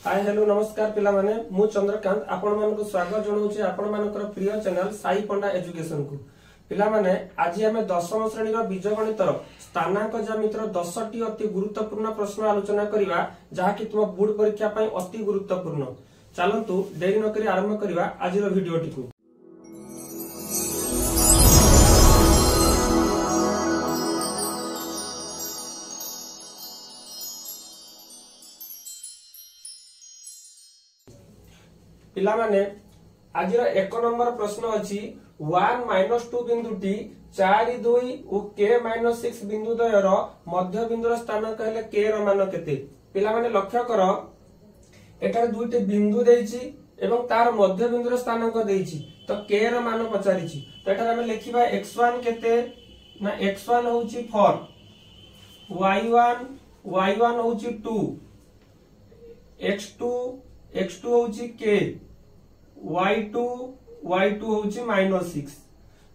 Hi hello नमस्कार पिला माने मु चंद्रकांत आपण मानको स्वागत जणाउछि आपण मानकर प्रिय चैनल साई पंडा एजुकेशन को। पिला माने आज आमे 10वीं श्रेणी रो बीजगणितर स्थानांक ज्यामितिर 10 टी अति गुरुत्वपूर्ण प्रश्न आलोचना करिवा जहा कि तुम बोर्ड परीक्षा पई अति गुरुत्वपूर्ण। चलंतु देरी न करी आरंभ करिवा आज रो वीडियो टिकु। पिला माने आज एक नंबर प्रश्न अछि 1 - 2 बिंदुटी 4 2 और k - 6 बिंदु द्वयर मध्य बिंदुर स्थानांक हेले k रो मान केते। पिला माने लक्ष्य करो एटार दुईटी बिंदु देइछि एवं तार मध्य बिंदुर स्थानांक देइछि तो k रो मान पचारिछि तो एटार हम लिखिबा x1 केते ना x1 होउछि 4 y1 होउछि 2 x2 होउछि k y2 होउछि -6।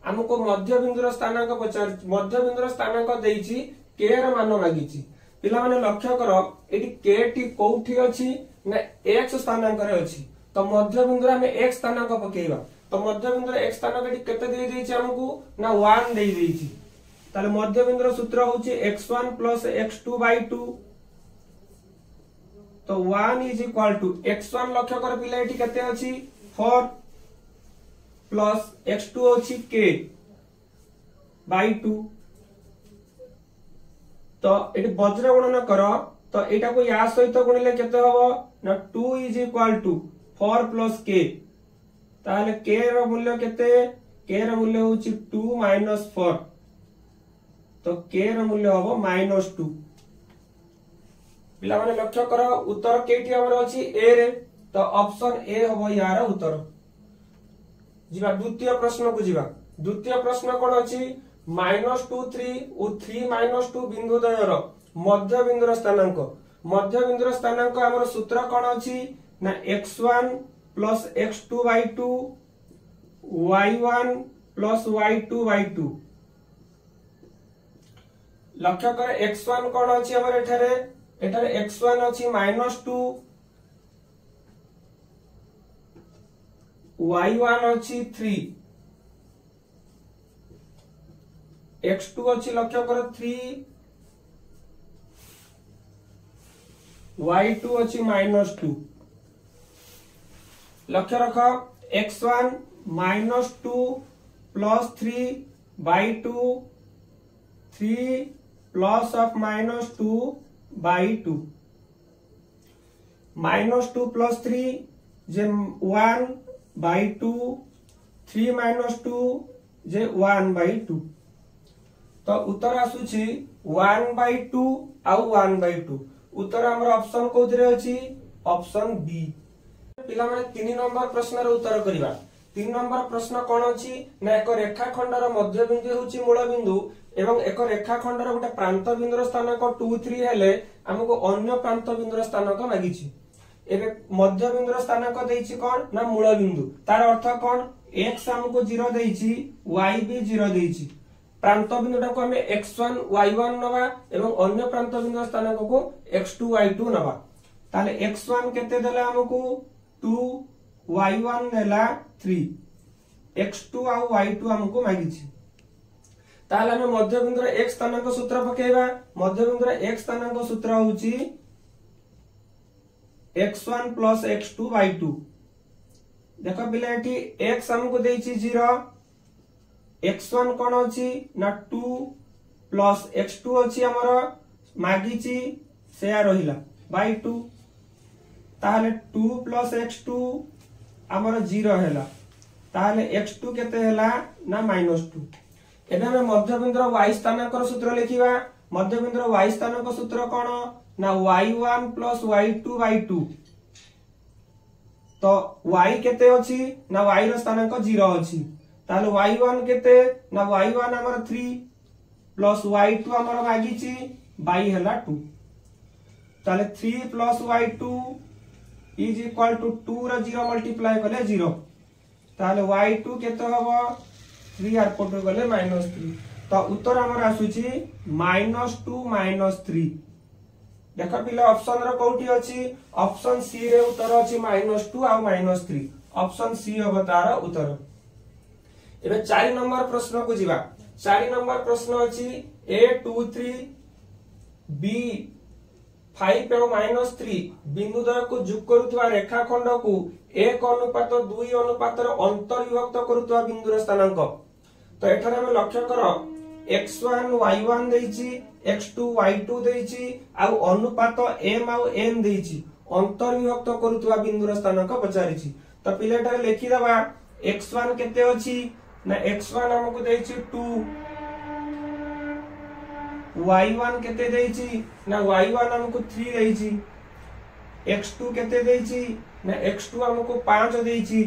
हमको मध्य बिंदुर स्थानांक पचार मध्य बिंदुर स्थानांक देइछि k र मान मागिछि। पिला माने लक्ष्य करो एटी k टी कोठी अछि ना x स्थानांक रे अछि तो मध्य बिंदुर हम x स्थानांक पकेइबा तो मध्य बिंदुर x स्थानांक एटी केते देइ देइछि हमको ना 1 देइ देइछि। ताले मध्य बिंदुर सूत्र होउछि x1 + x2/2 तो 1 = x1 लक्ष्य कर पिला एटी केते अछि 4 प्लस x2 होछि k बाय 2 तो एटी वज्र गणना करो तो एटा को या सहित गुणिले केते हबो ना 2 = 4 + k ताले k रो मूल्य केते k रो मूल्य होछि 2 - 4 तो k रो मूल्य हबो -2। पिला माने लक्ष्य करो उत्तर केटी हमर अछि a रे तो ऑप्शन ए हबो यार उत्तर। जिबा द्वितीय प्रश्न को जिबा द्वितीय प्रश्न कोन अछि -2 3 और 3 - 2 बिंदु द्वयर मध्य बिंदुर स्थानांक हमर सूत्र कोन अछि ना x1 + x2/2 y1 + y2/2। लक्ष्य कर x1 कोन अछि हमर एठारे x1 अछि -2 y1 अछि 3 x2 अछि लक्ष्य कर 3 y2 अछि -2। लक्ष्य रख x1 -2 + 3/2 3 प्लस ऑफ -2/2 -2 + 3 जे 1/2 3 - 2 जे 1/2 तो उत्तर आसुछि 1/2 आउ 1/2 उत्तर हमर ऑप्शन कोथरे अछि ऑप्शन बी। पिला माने 3 नंबर प्रश्न रो उत्तर करिवा। 3 नंबर प्रश्न कोन अछि ना एक रेखाखंडर मध्य बिंदु होछि मूल बिंदु एवं एक रेखाखंडर गोटे प्रांत बिंदुर स्थानांक 2 3 हेले हमको अन्य प्रांत बिंदुर स्थानांक मागिछि। एबे मध्य बिंदुर स्थानांक देइछि कोन ना मूल बिंदु तार अर्थ कोन x हमको 0 देइछि y भी 0 देइछि प्रांत बिंदुटा को हमें x1 y1 नबा एवं अन्य प्रांत बिंदुर स्थानांक को x2 y2 नबा ताले x1 केते देला हमको 2 y1 देला 3 x2 आ y2 हमको मागिछि। ताले हम मध्य बिंदुर x स्थानांक सूत्र पकेइबा मध्य बिंदुर x स्थानांक सूत्र होउछि x1 + x2/2। देखो पिला एठी x हमको देइछि 0 x1 कोन अछि ना 2 प्लस x2 अछि हमर मागिछि सेया रहिला बाय 2 ताले 2 + x2 हमर 0 हैला ताले x2 केते हैला ना -2। एबे हम मध्य बिंदुर y स्थानांक सूत्र लिखिबा मध्य बिंदुर y स्थानांक सूत्र कोन ना y1 + y2/2 तो y केते अछि ना y रो स्थानांक 0 अछि ताले y1 केते ना y1 हमर 3 प्लस y2 हमर मागिछि y हैला 2 ताले 3 + y2 = 2 रो 0 मल्टीप्लाई करले 0 ताले y2 केते हबो 3 आर पटो गले -3 तो उत्तर हमर आसुछि -2 - 3। देख पिले ऑप्शन रो कोठी अछि ऑप्शन सी रे उत्तर अछि -2 आ -3 ऑप्शन सी हबो तार उत्तर। एबे 4 नंबर प्रश्न को जिबा 4 नंबर प्रश्न अछि A23 B5 और -3 बिंदु द्वय को जोग करुवा रेखाखंड को 1:2 अंतर्विभक्त करुवा बिंदुर स्थानांक। तो एठारे हम लक्ष्य कर x1 y1 देइछि x2 y2 देइछि आ अनुपात m आ n देइछि अंतर्विभक्त करुवा बिंदुर स्थानांक पचारिछि। तो पिलेटारे लिखि दबा x1 केते अछि ना x1 हमकु देइछि 2 y1 केते देइछि ना y1 हमकु 3 देइछि x2 केते देइछि ना x2 हमकु 5 देइछि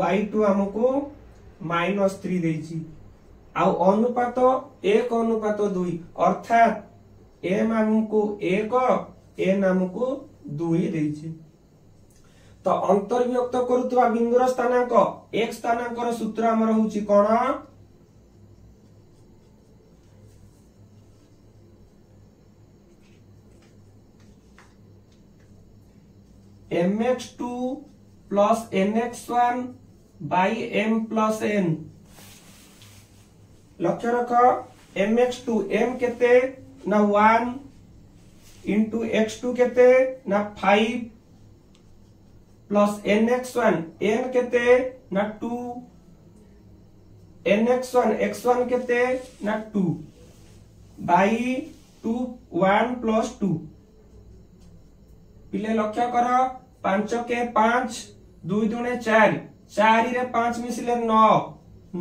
y2 हमकु -3 देइछि आ अनुपात 1:2 अर्थात m हमकु 1 n हमकु 2 देइछि। तो अंतर्विभक्त करुवा बिंदुर स्थानांक एक स्थानांकर सूत्र हमर होउछि कोन mx2 plus nx1 by m plus n। लक्ष्य रख mx2 m केते ना 1 into x2 केते ना 5 प्लस nx1 n केते ना 2 nx1 x1 केते ना 2 by 2 1 plus 2 पिले लक्ष्य कर 5 के 5 2 दुने 4 4 रे 5 मिसिले 9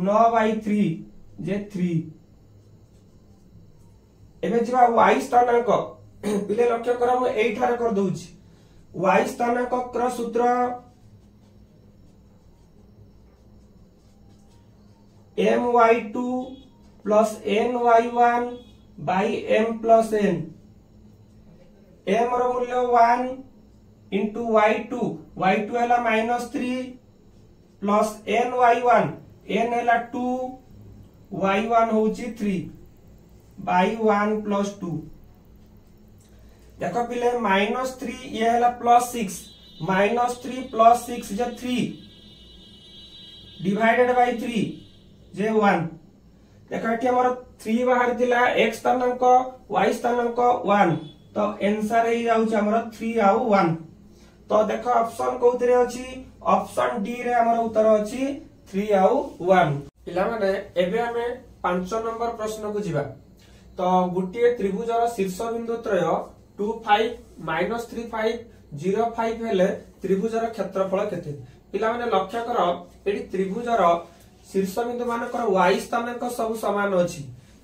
9 by 3 जे 3 एबे जिबा y स्थानांक पिले लक्ष्य कर हम एठारे कर दउछि y स्थानांक क सूत्र my2 plus ny1 by m plus n। m रो मूल्य 1 into y2 y2 हला -3 plus ny1 n हला 2 y1 होउची 3 by 1 plus 2। देखो पिले -3 ये हला +6 -3 + 6 जे 3 डिवाइडेड बाय 3 जे 1। देखो एठी हमर 3 बाहर दिला x स्थानांक y स्थानांक 1 तो आंसर हे जाउछ हमर 3 आ 1। तो देखो ऑप्शन कोथरे अछि ऑप्शन डी रे हमर उत्तर अछि 3 आ 1। पिला माने एबे हमें 5 नंबर प्रश्न को जिबा। तो गुटिए त्रिभुजर शीर्ष बिंदु त्रय 2 5 -3 5 0 5 हेले त्रिभुजर क्षेत्रफल केते। पिला माने लक्ष्य कर एठी त्रिभुजर शीर्ष बिंदु मानकर y स्थानांक सब समान अछि।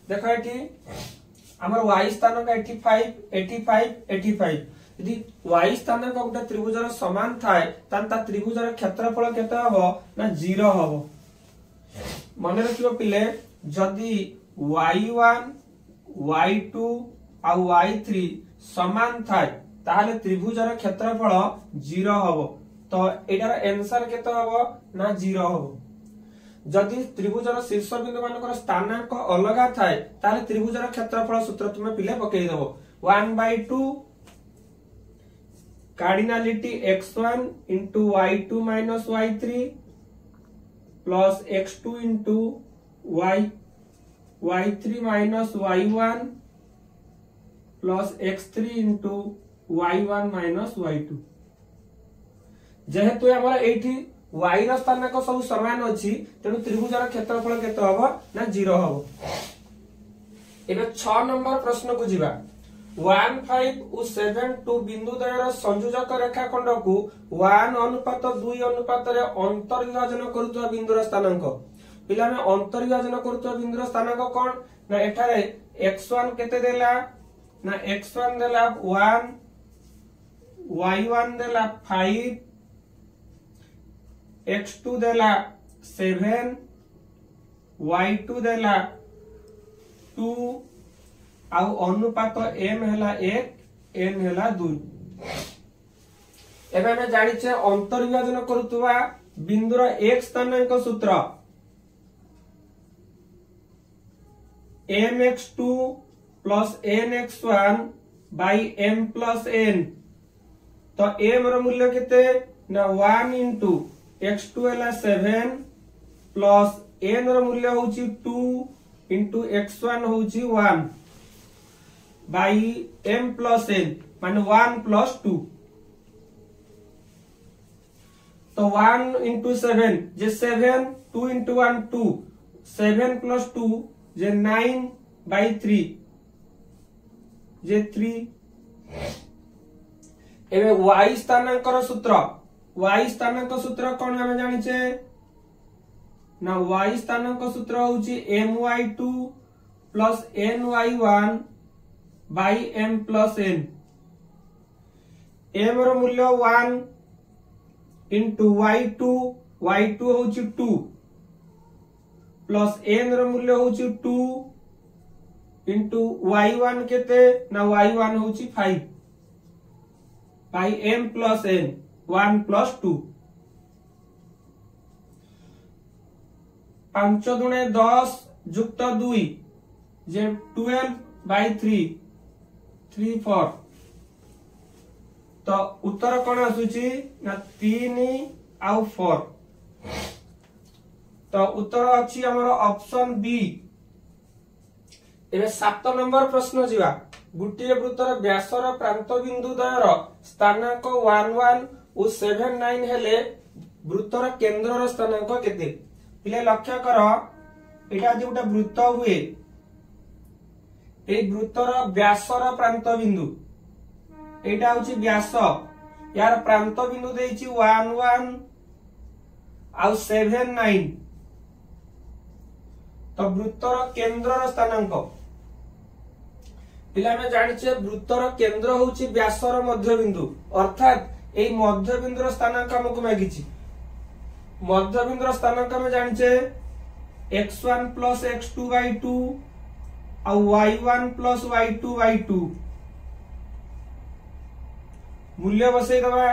देखो एठी हमर y स्थानांक 85 85 यदि y स्थानांक गोटे त्रिभुजर समान थाए ता त्रिभुजर क्षेत्रफल केते हबो ना 0 हबो। मन रखियो पिले जदि y1 y2 आ y3 समान थाए ताहले त्रिभुजर क्षेत्रफल 0 हबो। तो एटार आंसर केते हबो ना 0 हबो। जदि त्रिभुजर शीर्ष बिंदु मानकर स्थानांक अलगा थाए ताहले त्रिभुजर क्षेत्रफल सूत्र तुमे पिले पकेइ देबो 1/2 cardinality x1 into y2 minus y3 plus x2 into y3 minus y1 plus x3 into y1 minus y2। जेहेतु हमर एठी y र स्थानांक सब समान अछि तेनु त्रिभुजर क्षेत्रफल केते हबो ना 0 हबो। एबे 6 नंबर प्रश्न को जिबा 1 5 और 7 2 बिंदु द्वयर संयोजक रेखाखंड को 1:2 रे अंतर्विभाजन करुवा बिंदुर स्थानांक। पिला में अंतर्विभाजन करुवा बिंदुर स्थानांक कोन ना एठारे x1 केते देला ना x1 देला 1 y1 देला 5 x2 देला 7 y2 देला 2 आ अनुपात m हेला 1 n हेला 2। एबे हम जानि छे अंतर्विभाजन करुवा बिंदुर एक स्थानांक सूत्र mx2 plus nx1 by m plus n। तो m रो मूल्य केते ना 1 इंटू x2 है 7 प्लस n रो मूल्य होची 2 इंटू x1 होची 1 बाई m प्लस n माने 1 प्लस 2। तो 1 into 7 J 7 2 into 1 2 7 plus 2 J 9 by 3 जे 3। एबे y स्थानांकर सूत्र y स्थानांक सूत्र कोन हमें जानि छे ना y स्थानांक सूत्र होची my2 plus ny1 by m plus n। m रो मूल्य 1 इंटू y2 होची 2 प्लस n रो मूल्य होची 2 इंटू y1 केते ना y1 होची 5 by m plus n 1 plus 2। 5 दुणे 10 जुक्त 2 J 12 by 3 3 4। तो उत्तर कौन आसुची ना 3 आउ 4। तो उत्तर अच्छी हमर ऑप्शन बी। एबे 7 नंबर प्रश्न जिवा गुटिए वृत्तर व्यासर प्रांत बिंदु द्वयर स्थानांक 1 1 और 7 9 हेले वृत्तर केंद्रर स्थानांक केते। पिले लक्ष्य कर एटा जे गोटे वृत्त हुए ए वृत्तर व्यासर प्रांत बिंदु एटा होची व्यास यार प्रांत बिंदु देइची 1 1 आउ 7 9। तो वृत्तर केंद्रर स्थानांक पिला में जानिछे वृत्तर केंद्र होची व्यासर मध्य बिंदु अर्थात ए मध्य बिंदुर स्थानांक हमकु मागिछि। मध्य बिंदुर स्थानांक में जानिछे x1 प्लस x2 बाई 2 और y1 प्लस y2 बाई 2। मूल्य बसई दबा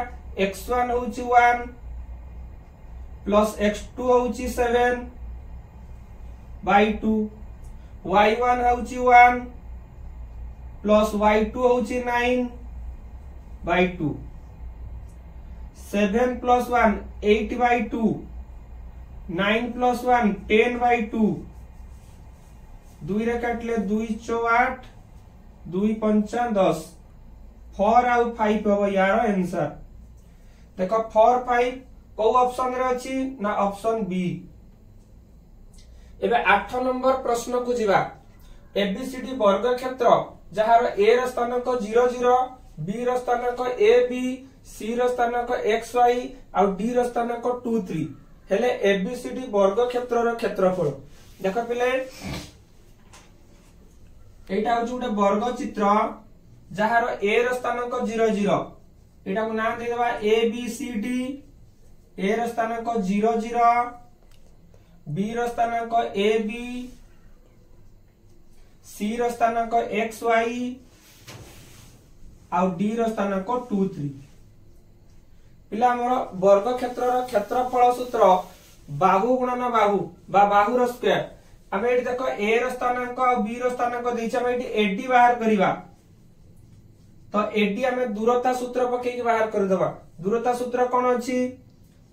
x1 होची 1 प्लस x2 होची 7 बाई 2 y1 होची 1 प्लस y2 होची 9 by 2 7 plus 1 8 by 2 9 plus 1 10 by 2 2 रे काटले 2 चो 8 2 पंचा 10 4 आउ 5 हो यार आंसर। देखो 4 5 को ऑप्शन रे अछि ना ऑप्शन बी। एबे 8 नंबर प्रश्न को जिवा एबीसीडी वर्ग क्षेत्र जहार ए र स्थानांक 0 0 बी र स्थानांक ए बी सी र स्थानांक एक्स वाई और डी र स्थानांक 2 3 हेले एबीसीडी वर्ग क्षेत्र र क्षेत्रफल। देखो पिले एटा होची उडे वर्ग चित्र जहार ए र स्थानांक 0 0 एटा को नाम दे देबा A B C D. A र स्थानांक 0 0 बी र स्थानांक ए बी सी र स्थानांक एक्स वाई और डी र स्थानांक 2 3। पिला हमर वर्ग क्षेत्र र क्षेत्रफल सूत्र बाहु गुणन बाहु बा बाहु र स्क्वायर। हम एठी देखो ए र स्थानांक और बी र स्थानांक देइछ हम एठी एडी बाहर करिवा। तो एडी हमें दूरता सूत्र पके के बाहर कर देबा। दूरता सूत्र कोन अछि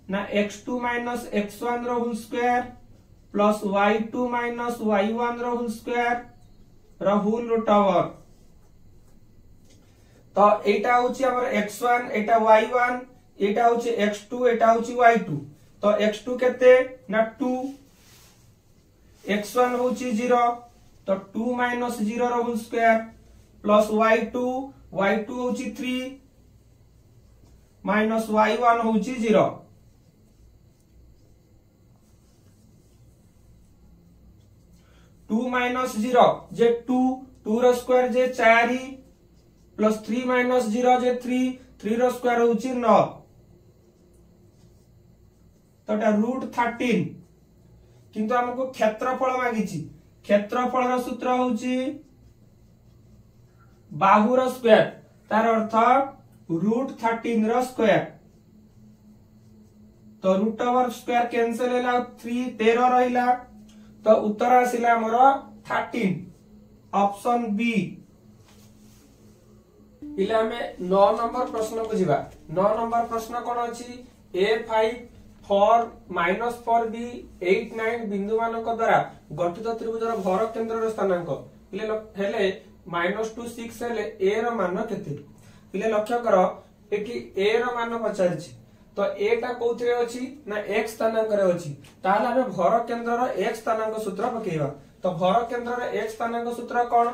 ना x2 x1 रो whole square plus y2 y1 रो होल स्क्वायर रो होल रूट ओवर। तो एटा होची हमर x1 एटा y1 एटा होची x2 एटा होची y2। तो x2 केते ना 2 x1 होची 0 तो 2 0 रो होल स्क्वायर प्लस y2 होची 3 माइनस y1 होची 0। टू माइनस 0 जे 2 रो स्क्वायर जे 4 प्लस 3 माइनस 0 जे 3 रो स्क्वायर होची 9। तो एटा रूट 13 किंतु हमको क्षेत्रफल मागिछि। क्षेत्रफल रो सूत्र होची बाहु रो स्क्वायर तार अर्थ रूट 13 रो स्क्वायर। तो रूट ओवर स्क्वायर कैंसिल हैला 3 13 रहिला। तो उत्तर आसिला हमर 13 ऑप्शन बी। पिले आमे 9 नंबर प्रश्न को जिबा। 9 नंबर प्रश्न कोन अछि A5 4 -4 B 8 9 बिंदु मानक द्वारा गठित त्रिभुजर भर केंद्र स्थानांक पिले हेले -2 6 हेले A रो मान केते। पिले लक्ष्य करो एठी A रो मान पचारछि तो A टा कोथरे अछि ना x स्थानांक रे अछि ताले हम भर केंद्र रो x स्थानांक सूत्र पकेइबा। तो भर केंद्र रो x स्थानांक सूत्र कोन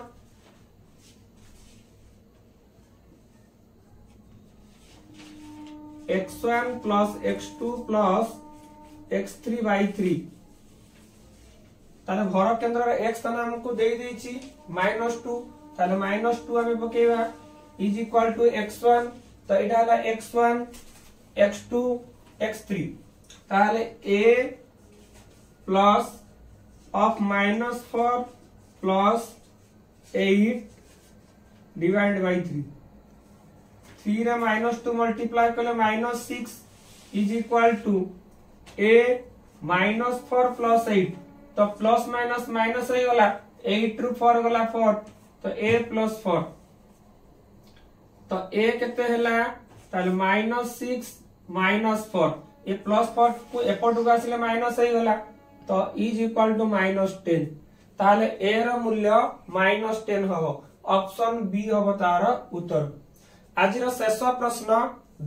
x1 plus x2 plus x3 by 3 ताले भर केंद्र रो x स्थान हमको दे देछि -2 ताले -2 हम पकेइबा इज इक्वल टू x1 तो एटा हला x1 x2 x3 ताले a plus of -4 plus 8 divided by 3 3 रे -2 मल्टीप्लाई कले -6 is equal to a -4 plus 8 तो प्लस माइनस माइनस हो गला 8 रु 4 गला 4 तो a plus 4 तो a केते हला ताले -6 -4 ए +4 को एपटू आसिले माइनस हो गला तो इज इक्वल टू -10 ताले a रो मूल्य -10 हबो। ऑप्शन बी हबो तार उत्तर। आज रो शेष प्रश्न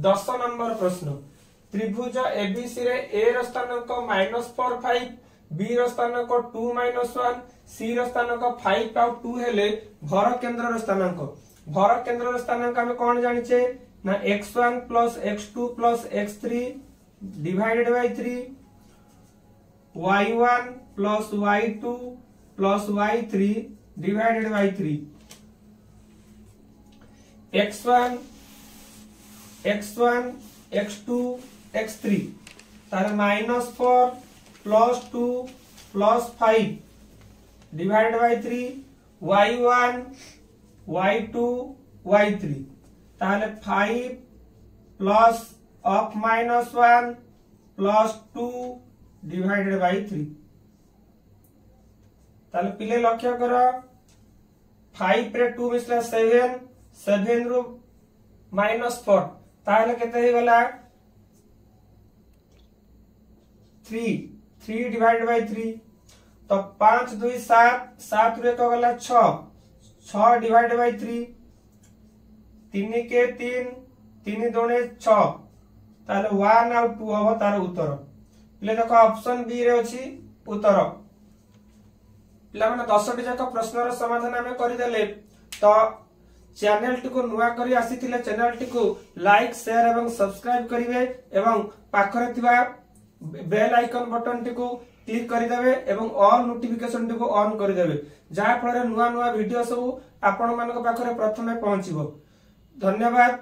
10 नंबर प्रश्न त्रिभुज एबीसी रे a row स्थानांक -4 5 B row स्थानांक 2 -1 C रो स्थानांक 5 और 2 हेले भर केंद्र रो स्थानांक। भर केंद्र रो स्थानांक हम कोन जानिचे ना x1 plus x2 plus x3 divided by 3 y1 plus y2 plus y3 divided by 3 x1 x2 x3 तारे -4 plus 2 plus 5 divided by 3 y1 y2 y3 ताले 5 plus of -1 plus 2 divided by 3 ताले पिले लक्ष्य करो 5 रे 2 मिसला 7 7 रु -4 ताले केते हे गला 3 divided by 3 तो 5 2 7 7 रे को गला 6 divided by 3 3 के 3 3 2 6 ताले 1 और 2 हबो तार उत्तर। ले देखो ऑप्शन बी रे अछि उत्तर। पिला माने 10 टी जाक प्रश्न रो समाधान हमें करि देले तो चैनल टी को नुवा करी आसीथिले चैनल टी को लाइक शेयर एवं सब्सक्राइब करिवे एवं पाखरे थिबा बेल आइकन बटन टी को क्लिक करि देबे एवं ऑल नोटिफिकेशन टी को ऑन करि देबे जा फळे नुवा नुवा वीडियो सब आपण मानक पाखरे प्रथमे पहुंचीबो। धन्यवाद।